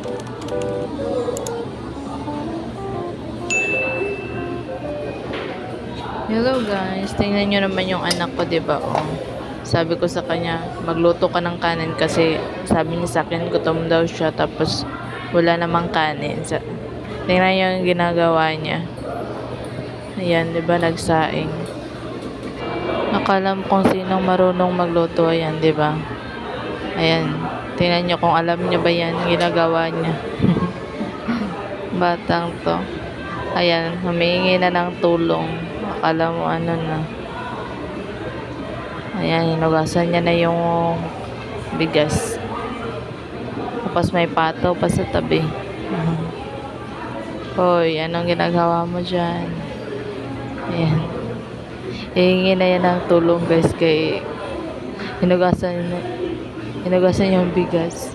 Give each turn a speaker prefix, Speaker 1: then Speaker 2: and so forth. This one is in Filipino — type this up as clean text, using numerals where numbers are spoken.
Speaker 1: Hello guys, tingnan nyo naman yung anak ko, 'di ba? Oh. Sabi ko sa kanya, magluto ka ng kanin kasi sabi niya sa akin gutom daw siya tapos wala namang kanin. Tingnan nyo yung ginagawa niya. Ayan, 'di ba, nagsaing. Akala mo kung sinong marunong magluto, ayan, 'di ba? Ayan, tingnan nyo kung alam niyo ba 'yan ginagawa niya. Batang 'to. Ayan, humihingi na ng tulong. Akala mo ano na. Ayan, hinugasan niya na yung bigas. Tapos may pato pa sa tabi. Hoy, anong ginagawa mo dyan? Ayan. Hihingi na yan ng tulong guys kay hinugasan yung bigas.